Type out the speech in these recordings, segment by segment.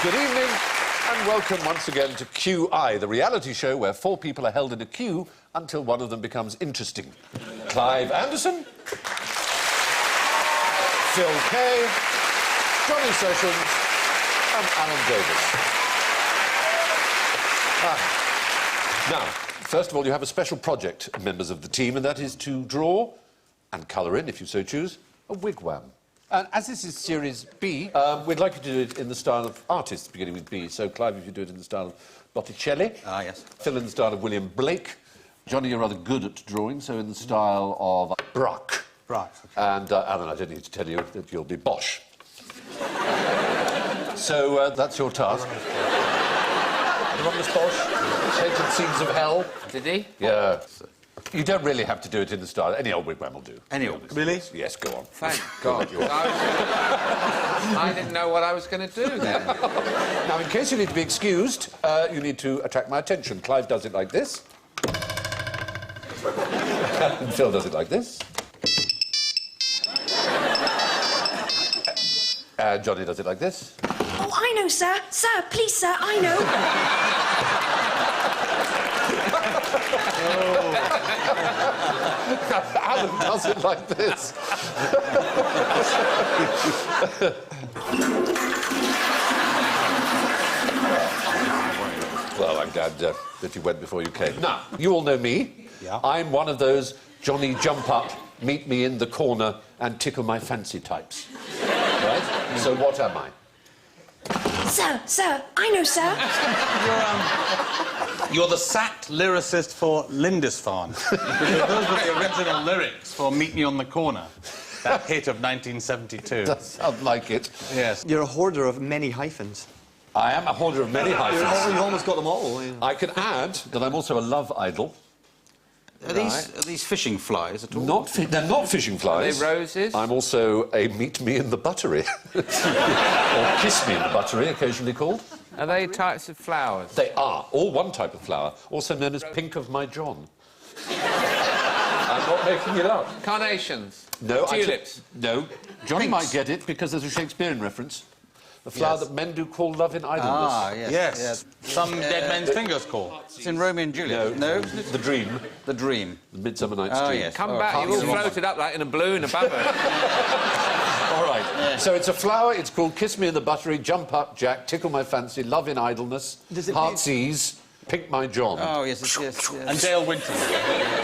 Good evening and welcome once again to QI, the reality show where four people are held in a queue until one of them becomes interesting. Clive Anderson, Phil Kay, Johnny Sessions and Alan Davis. Now, first of all, you have a special project, members of the team, and that is to draw and colour in, if you so choose, a wigwam. And as this is Series B, we'd like you to do it in the style of artists, beginning with B. So, Clive, if you do it in the style of Botticelli. Ah, yes. Phil in the style of William Blake. Johnny, you're rather good at drawing, so in the style of Braque. Right. Okay. And Alan, I don't need to tell you that you'll be Bosch. So, that's your task. Hieronymus Bosch, painted scenes of hell. Did he? Yeah. You don't really have to do it in the style. Any old wigwam will do. Any old? Really? Yes, go on. Thank God. I didn't know what I was going to do then. Now, in case you need to be excused, you need to attract my attention. Clive does it like this. And Phil does it like this. And Johnny does it like this. Oh, I know, sir. Sir, please, sir, I know. Alan does it like this. Well, I'm glad that you went before you came. Now, you all know me. Yeah. I'm one of those Johnny jump up, meet me in the corner and tickle my fancy types. Right? So what am I? Sir, I know, sir. You're the sacked lyricist for Lindisfarne. Because those were the original lyrics for Meet Me on the Corner, that hit of 1972. Does sound like it. Yes. You're a hoarder of many hyphens. I am a hoarder of many hyphens. You've almost got them all. I can add that I'm also a love idol. Are these fishing flies at all? They're not fishing flies. Are they roses? I'm also a meet me in the buttery. Or kiss me in the buttery, occasionally called. Are they types of flowers? They are. All one type of flower, also known as pink of my John. I'm not making it up. Carnations? No. Tulips? No. Johnny Pinks. might get it because there's a Shakespearean reference. The flower that men do call love in idleness. Ah, yes. Yes. Some dead men's fingers call. It's in Romeo and Juliet. No. The Dream. The Dream. The Midsummer Night's Oh, Dream. yes. Come back, you all floated up like in a balloon above it. All right. Yeah. So it's a flower, it's called Kiss Me in the Buttery, Jump Up, Jack, Tickle My Fancy, Love in Idleness, Heartsease, Pink My John. Oh, yes. And Dale Winton.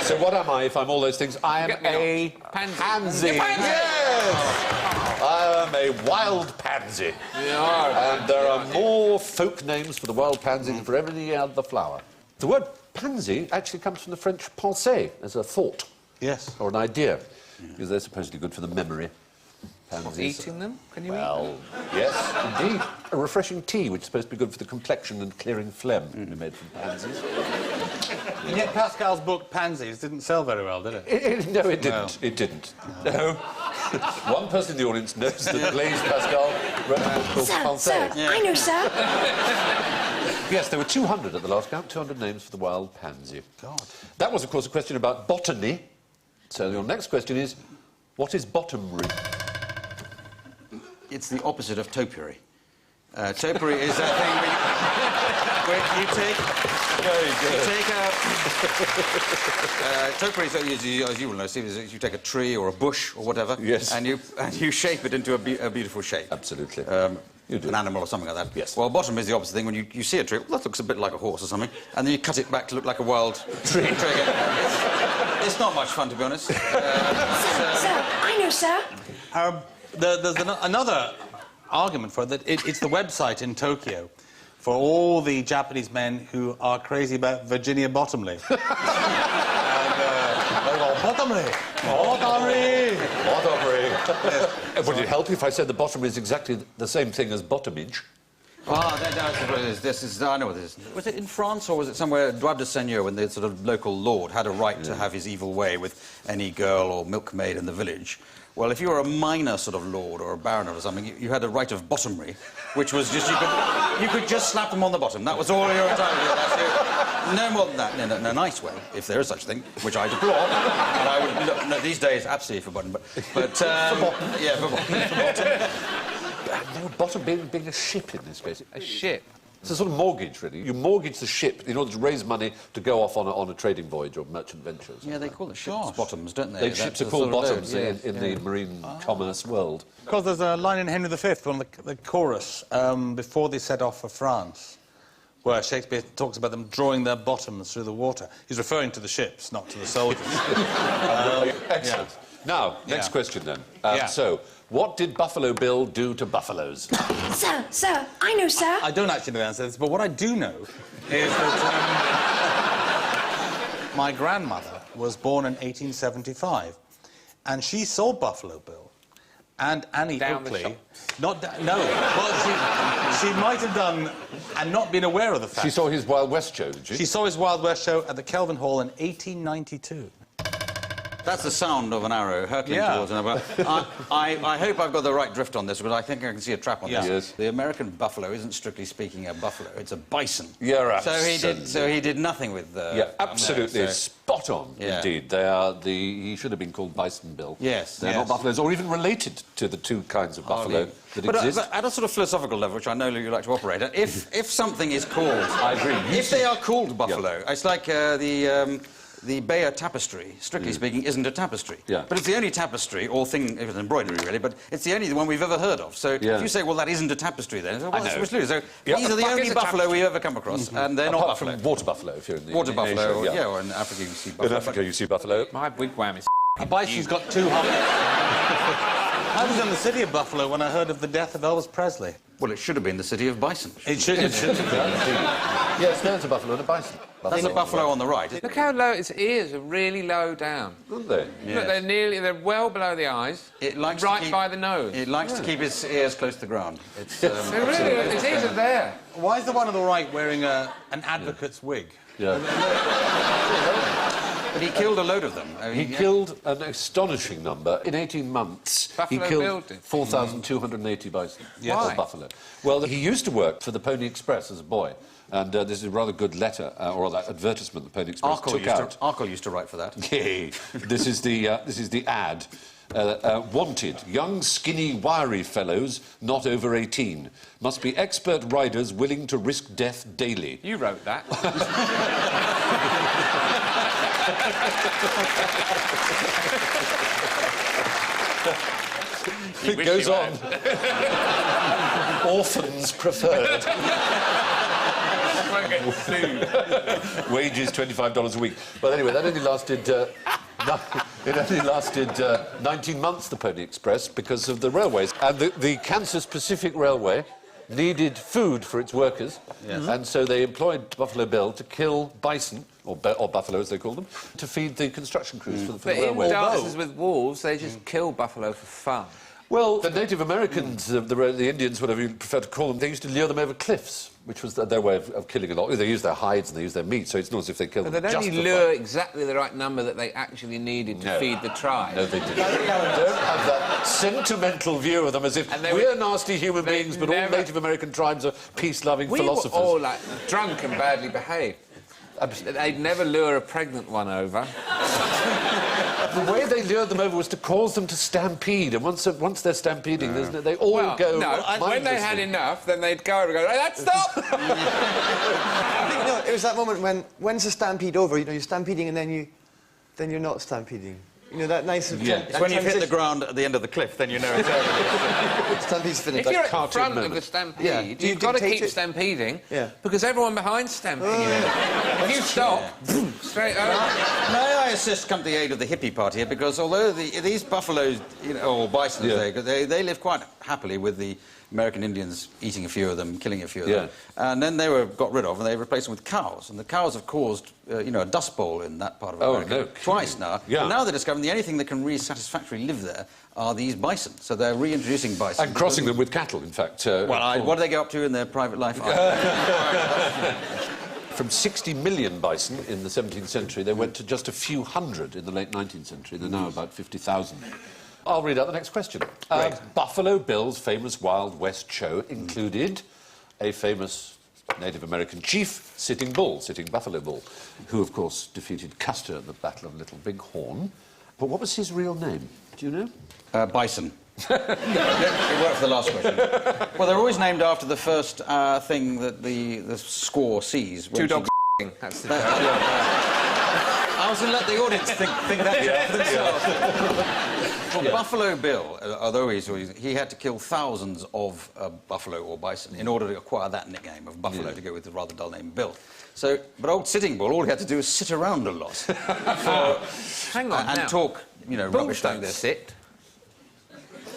So what am I if I'm all those things? I am a pansy. Yes! I am a wild pansy. And there are more folk names for the wild pansy than for any other flower. The word pansy actually comes from the French penser, as a thought. Yes. Or an idea, because they're supposedly good for the memory. Pansies. Eating them? Can you eat them? Well, yes, indeed. A refreshing tea, which is supposed to be good for the complexion and clearing phlegm, made from pansies. And yet Pascal's book, Pansies, didn't sell very well, did it? No, it didn't. No. It didn't. No. One person in the audience knows that Blaise Pascal wrote a book called Pensée. I know, sir. Yes, there were 200 at the last count, 200 names for the wild pansy. God. That was, of course, a question about botany. So your next question is, what is bottomry? It's the opposite of topiary. Topiary is that thing where you take... Very good. You take a... topiary, so as you will know, Steve, is you take a tree or a bush or whatever... Yes. And you shape it into a beautiful shape. Absolutely. You do. An animal or something like that. Yes. Well, bottom is the opposite thing. When you see a tree, well, that looks a bit like a horse or something, and then you cut it back to look like a wild tree. It's not much fun, to be honest. Sir, I know, sir. There's another argument for it, that it's the website in Tokyo for all the Japanese men who are crazy about Virginia Bottomley. And, they go, Bottomley! Bottomley! Bottomry. Would it help if I said the bottom is exactly the same thing as bottomage? That's what it is. This is... I know what this is. Was it in France or was it somewhere... Droit de Seigneur, when the sort of local lord had a right to have his evil way with any girl or milkmaid in the village? Well, if you were a minor sort of lord or a baronet or something, you had a right of bottomry, which was just... You could just slap them on the bottom. That was all you were entitled to. That's it. No more than that. In a nice way, if there is such a thing, which I deplore. And I would... No, these days, absolutely forbidden, but... For bottom. Yeah, for bottom. No, bottom being a ship in this case. A ship? It's a sort of mortgage, really. You mortgage the ship in order to raise money to go off on a trading voyage or merchant ventures. Yeah, they call it ships bottoms, don't they? Ships are called bottoms in the marine commerce world. Because there's a line in Henry V, one of the chorus, before they set off for France, where Shakespeare talks about them drawing their bottoms through the water. He's referring to the ships, not to the soldiers. Excellent. Yeah. Now, next question then. So, what did Buffalo Bill do to buffaloes? Sir, I know, sir. I don't actually know the answer to this, but what I do know is that my grandmother was born in 1875, and she saw Buffalo Bill and Annie Oakley. No. Well, she might have done and not been aware of the fact. She saw his Wild West show, did she? She saw his Wild West show at the Kelvin Hall in 1892. That's the sound of an arrow hurtling towards another. I hope I've got the right drift on this, because I think I can see a trap on this. Yes. The American buffalo isn't strictly speaking a buffalo; it's a bison. You're absolutely. So he did nothing with. Absolutely spot on. Yeah. Indeed, they are the. He should have been called Bison Bill. Yes, they're not buffaloes, or even related to the two kinds of buffalo that exist. But at a sort of philosophical level, which I know you like to operate at, if something is called, I agree. If they are called buffalo, it's like the Bayer tapestry, strictly speaking, isn't a tapestry. Yeah. But it's the only tapestry, or thing, it was embroidery, really, but it's the only one we've ever heard of. So if you say, well, that isn't a tapestry, then, well, that's what's loose. So these are the only buffalo we've ever come across, and they're not Apart buffalo. from water buffalo, if you're in the Water in buffalo, Asia, or in Africa you see buffalo. In Africa you see buffalo. My wigwam is... A bison's got two humps. I was in the city of Buffalo when I heard of the death of Elvis Presley. Well, it should have been the city of bison. It should have been. Yes, there's a buffalo and a bison. That's a buffalo on the right. Look how low its ears are, really low down. Aren't they? Look, they're well below the eyes, It likes right to keep, by the nose. It likes to keep its ears close to the ground. It's, Its ears are there. Why is the one on the right wearing an advocate's wig? Yeah. But he killed a load of them. He killed an astonishing number. In 18 months, Buffalo he Bill killed did. 4,280 bison. Yes. Or Why? buffalo. Well, he used to work for the Pony Express as a boy. And this is a rather good letter, or that advertisement the Pony Express took out. Arkle used to write for that. Yay. This is the ad. Wanted, young, skinny, wiry fellows, not over 18. Must be expert riders willing to risk death daily. You wrote that. It goes on. Orphans preferred. Wages $25 a week. But anyway, that only lasted. It only lasted 19 months, the Pony Express, because of the railways. And the Kansas Pacific Railway needed food for its workers, and so they employed Buffalo Bill to kill bison, or buffalo as they call them, to feed the construction crews for the But in railway. dances with wolves, they just kill buffalo for fun. Well, the Native Americans, the Indians, whatever you prefer to call them, they used to lure them over cliffs, which was their way of killing a lot. They use their hides and they use their meat, so it's not as if they kill them But they'd just only for lure fun. exactly the right number that they actually needed to feed the tribe. No, they didn't. Don't have that sentimental view of them as if we're nasty human beings, but all Native American tribes are peace-loving philosophers. We were all, like, drunk and badly behaved. They'd never lure a pregnant one over. The way they lured them over was to cause them to stampede, and once they're stampeding, they all go. No, when they had enough, then they'd go over and go, "Hey, that's stop!" I think, it was that moment when's the stampede over? You know, you're stampeding and then you're not stampeding. You know, that nice... It's when you've hit the ground at the end of the cliff, then you know it's over. Stampede's finished. If you're at the front of the stampede, you've got to keep stampeding, because everyone behind's stampeding. If you stop, straight over. May I assist come to the aid of the hippie party here, because although these buffaloes, or bison, they live quite happily with the American Indians eating a few of them, killing a few of them. And then they were got rid of, and they replaced them with cows. And the cows have caused, a dust bowl in that part of America twice now. Yeah. And now they're discovering the only thing that can really satisfactorily live there are these bison. So they're reintroducing bison. And crossing them with cattle, in fact. What do they go up to in their private life? From 60 million bison in the 17th century, they went to just a few hundred in the late 19th century. They're now about 50,000. I'll read out the next question. Buffalo Bill's famous Wild West show included a famous Native American chief, Sitting Buffalo Bull, who, of course, defeated Custer at the Battle of Little Bighorn. But what was his real name? Do you know? Bison. It worked for the last question. Well, they're always named after the first thing that the score sees. Two dogs. That's the I was going to let the audience think that for themselves. Well, Buffalo Bill, although he had to kill thousands of buffalo or bison in order to acquire that nickname of Buffalo to go with the rather dull name Bill. So, but old Sitting Bull, all he had to do was sit around a lot. Hang on and now. talk, rubbish like this. Sit.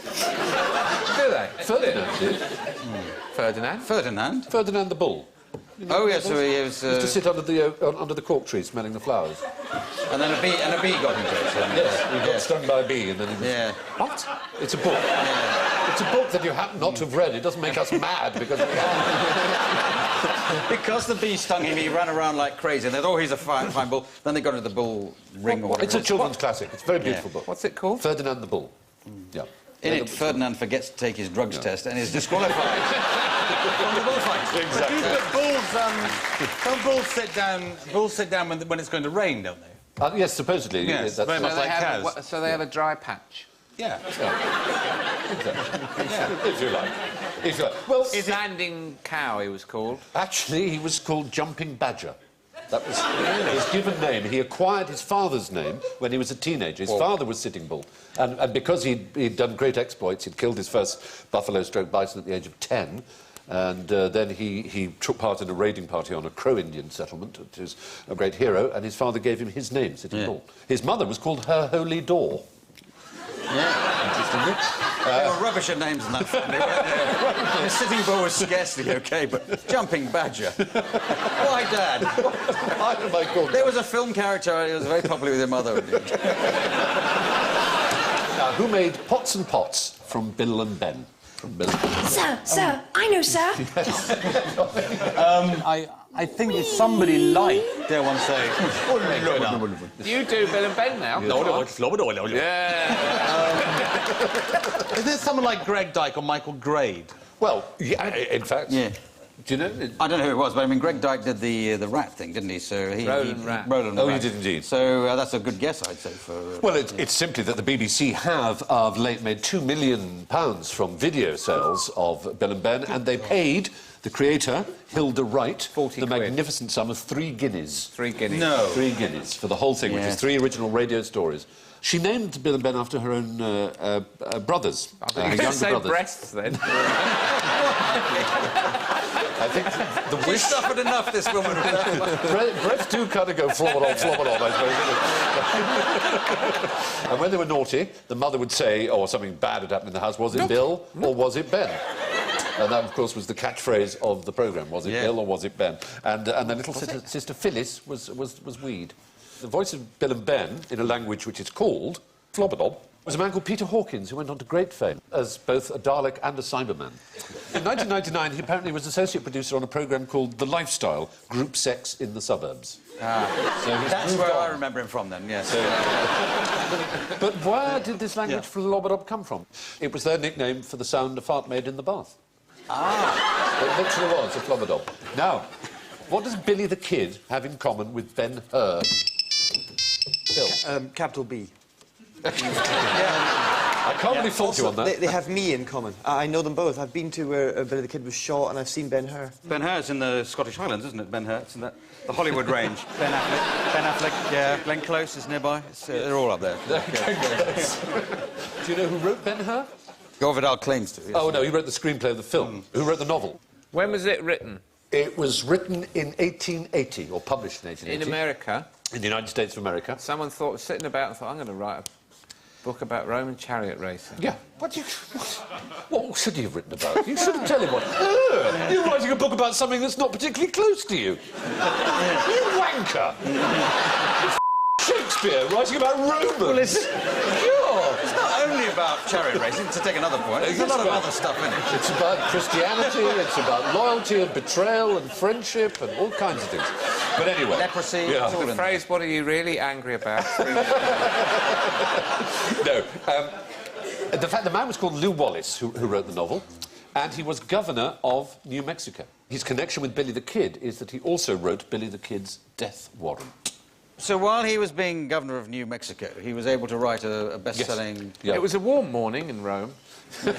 Do they? Ferdinand did. Ferdinand? Ferdinand? Ferdinand the Bull. Yes, so he was... He used to sit under the cork tree smelling the flowers. And then a bee got into it. So He got stung by a bee and then he was... Yeah. What? It's a book. Yeah. It's a book that you happen not to have read. It doesn't make us mad because... Because the bee stung him, he ran around like crazy. And they thought, he's a fine bull. Then they got into the bull ring or whatever. It's a children's classic. It's a very beautiful book. What's it called? Ferdinand the Bull. Yeah. In it, Ferdinand forgets to take his drugs test and is disqualified from the bullfight. Exactly. Don't bulls sit down when it's going to rain, don't they? Yes, supposedly. Yes, that's very much like cows. So they have a dry patch. Yeah. If you like. If you like. Well, Standing cow, he was called. actually, he was called Jumping Badger. That was his given name. He acquired his father's name when he was a teenager. His father was Sitting Bull. And because he'd done great exploits, he'd killed his first buffalo-bison at the age of 10, and then he took part in a raiding party on a Crow Indian settlement, which is a great hero, and his father gave him his name, Sitting Bull. His mother was called Her Holy Door. Yeah. Interestingly. They were rubbish at names in that family, weren't they? Sitting Bull was scarcely OK, but Jumping Badger. Why, Dad? Why am I called There was a film character who was very popular with your mother. Now, who made Pots and Pots from Bill and Ben? Sir, I know, sir. I think it's somebody like, dare one say... Do you do Bill and Ben now? Yeah. Is there someone like Greg Dyke or Michael Grade? Well, yeah, in fact... Yeah. Do you know? I don't know who it was, but I mean, Greg Dyke did the rat thing, didn't he? So Roland Rat. Roland Oh, Rat. he did indeed. So that's a good guess, I'd say, for... Well, it's simply that the BBC have, of late, made £2 million from video sales of Bill and Ben, and they paid the creator, Hilda Wright, 40 the quid. magnificent sum of 3 guineas. 3 guineas. No. 3 guineas for the whole thing, which is 3 original radio stories. She named Bill and Ben after her own brothers, her You younger say brothers. breasts, then. I think the We wish... suffered enough, this woman. Breath do kind of go flop it on, I suppose. And when they were naughty, the mother would say, or something bad had happened in the house, was it Bill or was it Ben? And that, of course, was the catchphrase of the programme. Was it Bill or was it Ben? And the little sister Phyllis was Weed. The voice of Bill and Ben, in a language which is called Flobberdob, was a man called Peter Hawkins, who went on to great fame as both a Dalek and a Cyberman. In 1999, he apparently was associate producer on a programme called The Lifestyle, Group Sex in the Suburbs. So That's where I remember him from, then, yes. But where did this language Flobberdob come from? It was their nickname for the sound a fart made in the bath. It literally was a Flobberdob. Now, what does Billy the Kid have in common with Ben-Hur? Bill. Capital B. I can't really fault you on that. They have me in common. I know them both. I've been to where Billy the Kid was shot, and I've seen Ben-Hur. Ben-Hur's in the Scottish Highlands, isn't it? Ben-Hur, it's in the Hollywood range. Ben Affleck, yeah. Glenn Close is nearby. They're all up there. Do you know who wrote Ben-Hur? Gore Vidal claims to. Yes. Oh, no, he wrote the screenplay of the film. Who wrote the novel? When was it written? It was written in 1880, or published in 1880. In America? in the United States of America. Someone thought, sitting about and thought, I'm going to write a book about Roman chariot racing. Yeah. What should he have written about? You shouldn't tell him what. You're writing a book about something that's not particularly close to you. You wanker. Shakespeare writing about Romans. Well, it's not only about chariot racing, to take another point. There's a lot of other stuff in it. It's about Christianity, it's about loyalty and betrayal and friendship and all kinds of things. But anyway... Leprosy, yeah. it's all The in phrase, what are you really angry about? No. The man was called Lew Wallace, who wrote the novel, and he was governor of New Mexico. His connection with Billy the Kid is that he also wrote Billy the Kid's death warrant. So while he was being governor of New Mexico, he was able to write a best-selling... Yes. Yeah. It was a warm morning in Rome. What's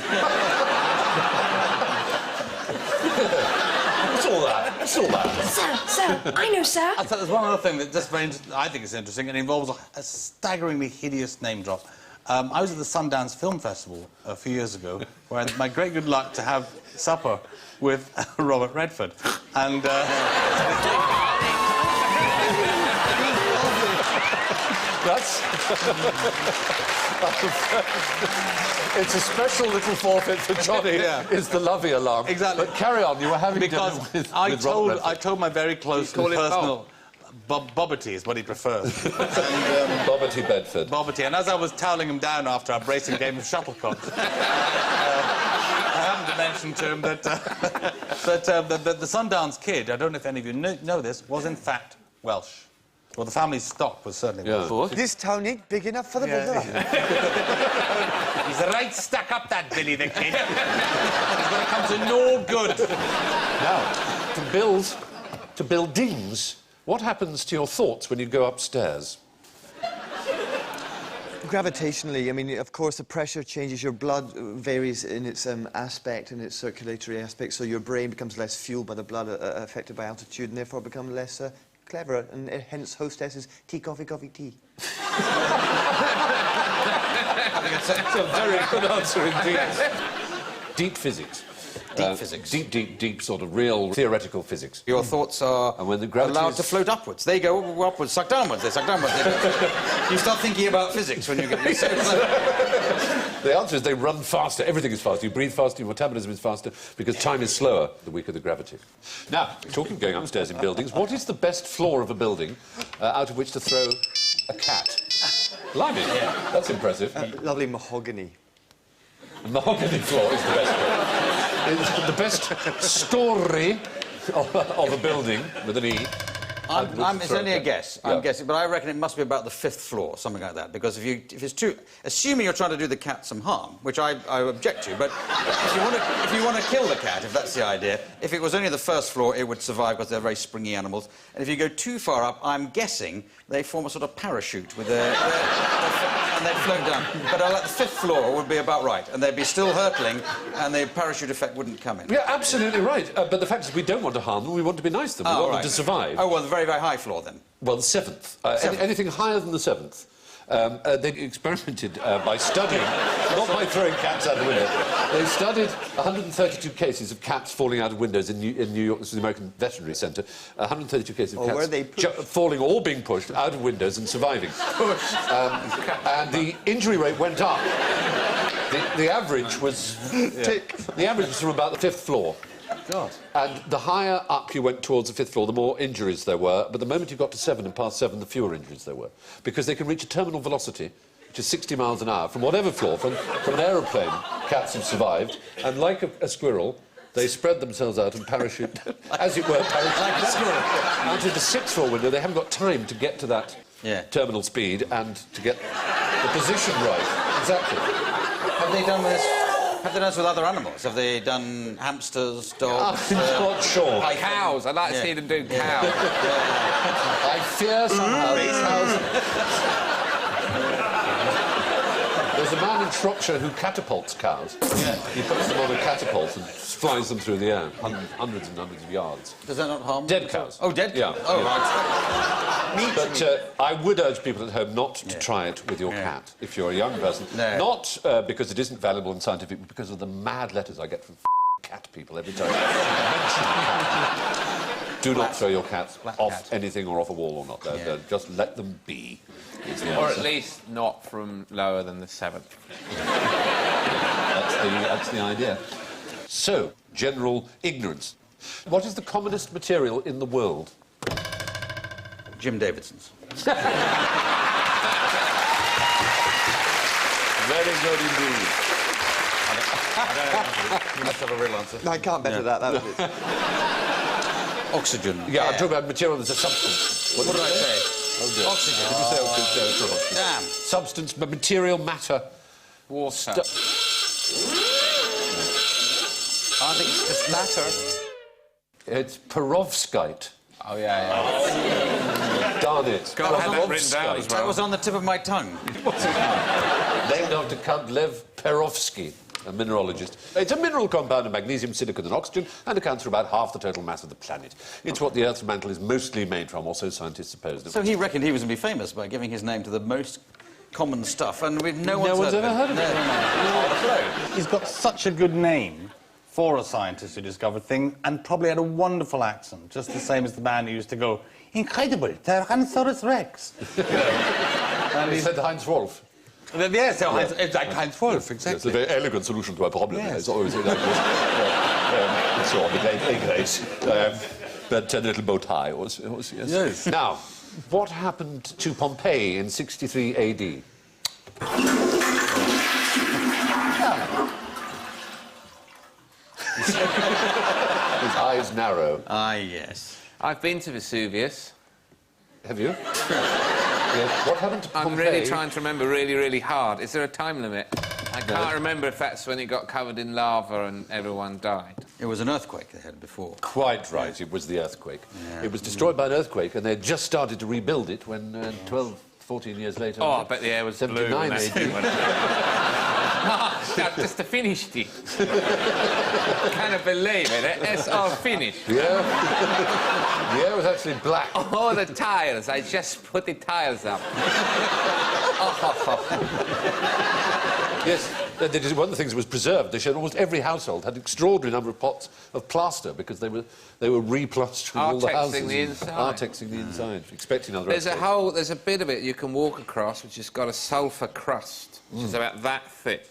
all that? What's all that? Sir, I know, sir. I thought there's one other thing that just I think is interesting, and involves a staggeringly hideous name drop. I was at the Sundance Film Festival a few years ago, where I had my great good luck to have supper with Robert Redford, and... It's a special little forfeit for Johnny. Yeah. Is the lovey alarm. Exactly. But carry on. You were having because dinner with I Robert told my very close and personal Bobbity is what he prefers. Bobbity Bedford. Bobbity, and as I was toweling him down after our bracing game of shuttlecock, I happened to mention to him that the Sundance Kid, I don't know if any of you know this, was in fact Welsh. Well, the family's stock was certainly Welsh. This town ain't big enough for the villa. He's right stuck up, that Billy the Kid. He's going to come to no good. Now, to buildings, what happens to your thoughts when you go upstairs? Gravitationally, I mean, of course, the pressure changes. Your blood varies in its aspect, in its circulatory aspect, so your brain becomes less fueled by the blood affected by altitude, and therefore become less clever, and hence hostesses tea, coffee, coffee, tea. That's a very good answer indeed. Deep physics. Deep physics. Deep sort of real theoretical physics. Your thoughts are And when the gravity allowed is- to float upwards. They go upwards, suck downwards, they suck downwards. You start thinking about physics when you get... The answer is they run faster. Everything is faster. You breathe faster, your metabolism is faster, because time is slower the weaker the gravity. Now, talking of going upstairs in buildings, what is the best floor of a building out of which to throw a cat? Blimey, that's impressive. Lovely mahogany. Mahogany floor is the best floor. It's the best story of a building with an E. It's only a guess. Yeah. I'm guessing, but I reckon it must be about the 5th floor, something like that. Because if it's too, assuming you're trying to do the cat some harm, which I object to, but if you want to kill the cat, if that's the idea, if it was only the 1st floor, it would survive because they're very springy animals. And if you go too far up, I'm guessing they form a sort of parachute with and they float down. But the 5th floor would be about right, and they'd be still hurtling, and the parachute effect wouldn't come in. Yeah, absolutely right. But the fact is, we don't want to harm them. We want to be nice to them. We want them to survive. Oh, well, the very, very high floor, then. Well, the 7th. Anything higher than the 7th. They experimented by studying, not by throwing cats out of the window. They studied 132 cases of cats falling out of windows in New York. This is the American Veterinary Centre. 132 cases of cats were they falling or being pushed out of windows and surviving. And the injury rate went up. The average was... The average was from about the 5th floor. God. And the higher up you went towards the 5th floor, the more injuries there were. But the moment you got to 7 and past 7, the fewer injuries there were. Because they can reach a terminal velocity, which is 60 miles an hour, from whatever floor, from an aeroplane, cats have survived. And like a squirrel, they spread themselves out and parachute, as it were, like a squirrel. Out of the 6th floor window, they haven't got time to get to that terminal speed and to get the position right. Exactly. Have they done this? Have they done this with other animals? Have they done hamsters, dogs? I'm not sure. Cows. I'd like to see them do cows. I fear somehow these cows... There's a man in Shropshire who catapults cows. Yeah. He puts them on a catapult and flies them through the air, hundreds and hundreds of yards. Does that not harm? Dead cows. Oh, dead cows. Yeah. Oh, right. But I would urge people at home not to try it with your cat if you're a young person. No. Not because it isn't valuable and scientific, but because of the mad letters I get from cat people every time I mention the cat. Do not throw your cats off cat. anything or off a wall or not. Just let them be. Is the Or answer. at least not from lower than the 7th. That's the idea. So, general ignorance. What is the commonest material in the world? Jim Davidson's. Very good indeed. You must have a real answer. No, I can't better that. That was it. Oxygen. Yeah, I'm talking about material that's a substance. What did I say? Oh, dear. Oxygen. Did you say oxygen? No, it's not oxygen. Damn. Substance, but material, matter. Water. I think it's just matter. It's perovskite. Oh, yeah. Darn it. God, I had that written down as That well. was on the tip of my tongue. Named after Count Lev Perovsky, a mineralogist. It's a mineral compound of magnesium, silicon and oxygen and accounts for about half the total mass of the planet. It's what the Earth's mantle is mostly made from, or so scientists suppose. So he reckoned he was going to be famous by giving his name to the most common stuff, and no one's ever heard of it. He's got such a good name for a scientist who discovered things, and probably had a wonderful accent, just the same as the man who used to go, "Incredible, Tyrannosaurus Rex." And he said Heinz Wolf. Yes, it's like Heinz Wolf, exactly. It's a very elegant solution to a problem. Yes. It's always like this. It's all the great grace. But a little bow tie was yes. Yes. Now, what happened to Pompeii in 63 AD? His eyes narrow. Ah, yes. I've been to Vesuvius. Have you? Yes. What happened to Pompeii? I'm really trying to remember really, really hard. Is there a time limit? I can't remember if that's when it got covered in lava and everyone died. It was an earthquake they had before. Quite right, it was the earthquake. Yeah. It was destroyed by an earthquake, and they had just started to rebuild it when 12, 14 years later... Oh, I bet the air was blue. 79 when AD. That's just finished it. Can't believe it. It's all finished. Yeah. The air was actually black. Oh, the tiles. I just put the tiles up. Yes, one of the things that was preserved, they showed almost every household had an extraordinary number of pots of plaster because they were replastering all the houses. Artexing the inside. Artexing the inside, expecting another There's earthquake. a bit of it you can walk across which has got a sulphur crust, which is about that thick.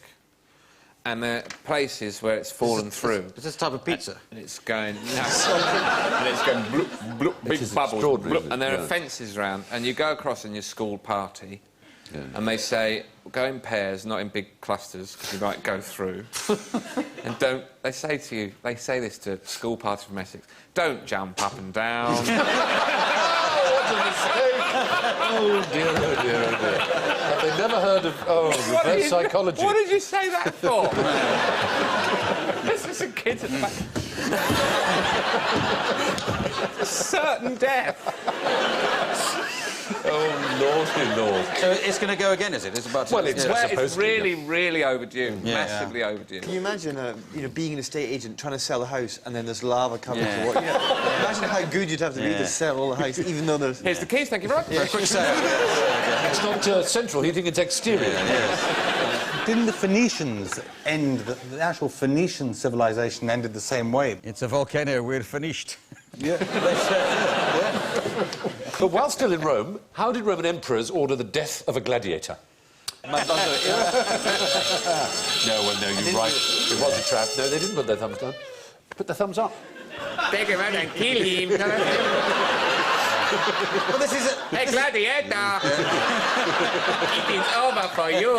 And there are places where it's fallen through. It's this type of pizza. And it's going... and it's going bloop, bloop, big is bubbles, extraordinary, bloop, and there yeah. are fences round, and you go across in your school party, and they say, go in pairs, not in big clusters, because you might go through. And don't... They say to you... They say this to school party from Essex. Don't jump up and down. What a mistake! Oh, dear, oh, dear, oh, dear. Have they never heard of, reverse psychology? What did you say that for? This is a kid at the back. Certain death. Oh, naughty Lord. So it's going to go again, is it? It's about to... Well, it's- yeah. Well, It's really, really overdue. Yeah. Massively overdue. Can you imagine, being an estate agent trying to sell a house and then there's lava coming Yeah. to what? Imagine how good you'd have to be to sell all the house, even though there's... Here's the keys, thank you very much. Yeah, quick sale. It's not central heating, it's exterior. Didn't the Phoenicians end... The actual Phoenician civilization ended the same way? It's a volcano, we're finished. But while still in Rome, how did Roman emperors order the death of a gladiator? No, well, no, you're right. It was a trap. No, they didn't put their thumbs down. Put their thumbs up. Take him out and kill him. Well, this is... Hey, gladiator! It is over for you.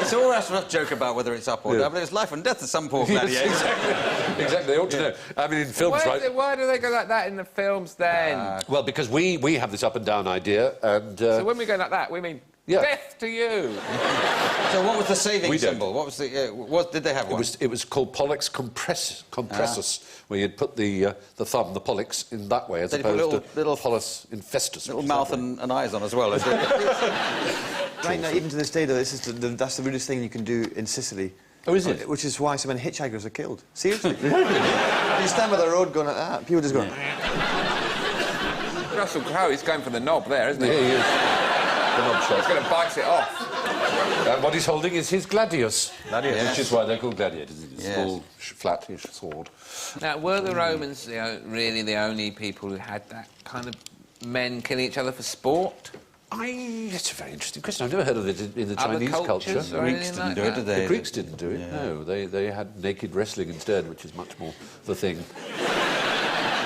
It's all a rough joke about whether it's up or down, but it's life and death to some poor gladiator. Exactly, they ought to know. I mean, in films, right? Why do they go like that in the films then? Well, because we have this up and down idea, and... So when we go like that, we mean death to you. So what was the saving We don't. symbol? What was the... what did they have one? It was called pollex compressus, where you'd put the thumb, the pollex, in that way, as Then you put opposed little to pollex infestus. Little which is mouth that way. and eyes on as well. Right now, even to this day, though, that's the rudest thing you can do in Sicily. Oh, is it? Which is why so many hitchhikers are killed. Seriously. You stand by the road going like that, people just go... Russell Crowe, he's going for the knob there, isn't he? Yeah, he is. The knob shot. He's going to bite it off. And what he's holding is his gladius. Gladius. Which is why they're called gladiators. It's a Yes. small, flattish sword. Now, were the Romans really the only people who had that kind of men killing each other for sport? It's a very interesting question. I've never heard of it in the Other Chinese culture. cultures The or Greeks anything didn't like do it, that? did they? The Greeks didn't do it, no. They had naked wrestling instead, which is much more the thing.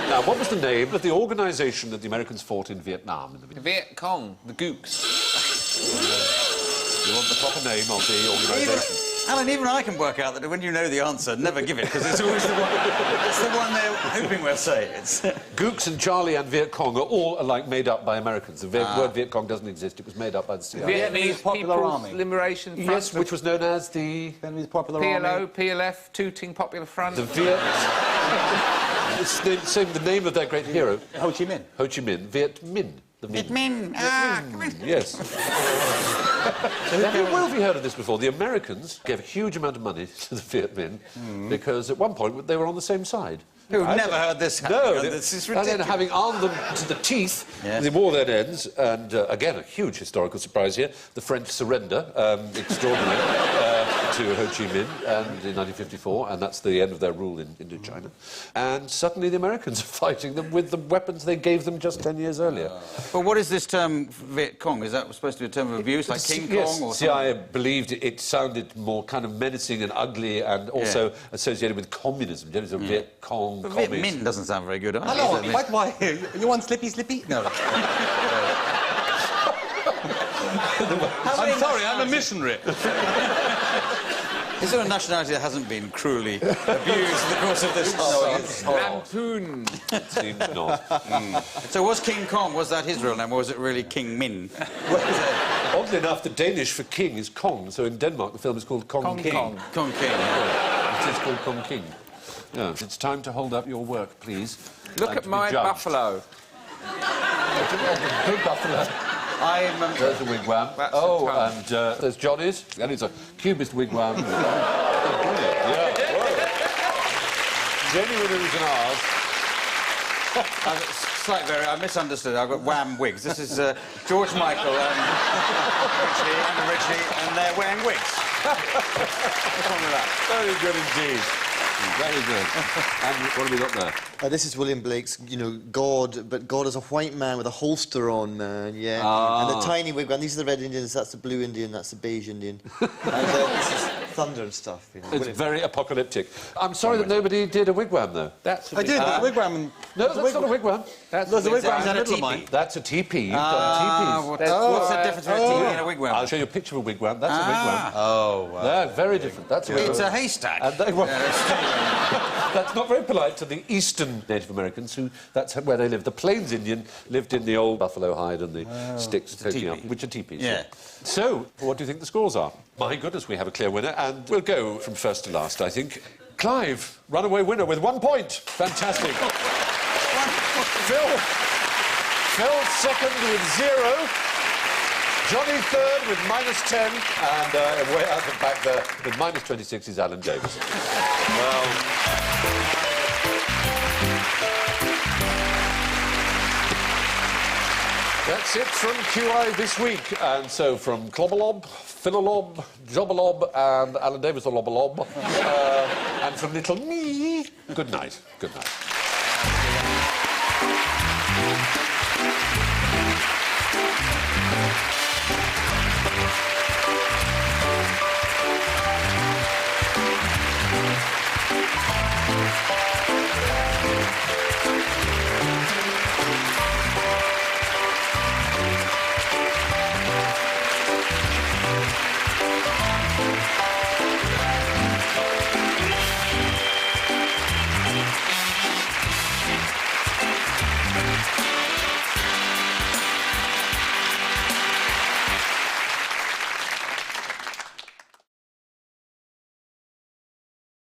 Now, what was the name of the organisation that the Americans fought in Vietnam in the The Viet Cong, the Gooks. You want the proper name of the organisation? Alan, even I can work out that when you know the answer, never give it, because it's always the one, it's the one they're hoping we'll say. It's... Gooks and Charlie and Viet Cong are all alike made up by Americans. The word Viet Cong doesn't exist. It was made up by the CIA. Vietnamese Popular People's Army. Liberation Front. Yes, which was known as the... Vietnamese Popular PLO, Army. PLF, Tooting Popular Front. The Viet... It's the name of their great hero. Ho Chi Minh. Ho Chi Minh. Viet Minh. The Minh. Yes. Have you heard of this before? The Americans gave a huge amount of money to the Viet Minh because at one point they were on the same side. Who've never heard this happen. No, This is and ridiculous. then having armed them to the teeth, Yes. the war then ends, and again, a huge historical surprise here, the French surrender, extraordinary, to Ho Chi Minh and in 1954, and that's the end of their rule in Indochina. And suddenly the Americans are fighting them with the weapons they gave them just 10 years earlier. Well, what is this term Viet Cong? Is that supposed to be a term of abuse, like King Yes, Kong or something? CIA believed it sounded more kind of menacing and ugly and also associated with communism. There is a Viet Cong But Viet commies. Minh doesn't sound very good. Hello, why? You want Slippy Slippy? No. I'm sorry, I'm a missionary. Is there a nationality that hasn't been cruelly abused in the course of this? Lampoon. Seems not. So was King Kong, was that his real name, or was it really King Min? Oddly enough, the Danish for king is Kong, so in Denmark the film is called Kong King. Kong. Kong King. It is called Kong King. Yes, it's time to hold up your work, please. Look and at to be my judged. buffalo. Good buffalo. There's a wigwam. That's oh, the tongue. and there's Johnny's, and it's a cubist wigwam. Yeah. Genuine originals. Slight very, I misunderstood. I've got Wham wigs. This is George Michael and Richie, and they're wearing wigs. What's wrong with that? Very good indeed. Very good. And what have we got there? This is William Blake's, God, but God is a white man with a holster on, man, yeah. And the tiny wigwam, these are the red Indians, that's the blue Indian, that's the beige Indian. And this is thunder and stuff, It's very apocalyptic. I'm sorry that nobody did a wigwam, though. I did, there's a wigwam. And No, that's not a wigwam. There's a wigwam in the middle of mine. That's a teepee. You've done teepees. What's the difference between a teepee and a wigwam? I'll show you a picture of a wigwam. That's a wigwam. Oh, wow. They're very different. That's a wigwam. It's a haystack. And they were... That's not very polite to the eastern Native Americans, who that's where they lived. The Plains Indian lived in the old buffalo hide and the sticks poking up, which are teepees. Yeah. So, what do you think the scores are? My goodness, we have a clear winner, and we'll go from first to last, I think. Clive, runaway winner with 1 point. Fantastic. Phil second with 0. Johnny third with -10, and way out the back there with -26 is Alan Davis. Well... That's it from QI this week. And so from Clobberlob, Philolob, Jobberlob, and Alan Davis the Lobberlob, and from little me, good night. Good night.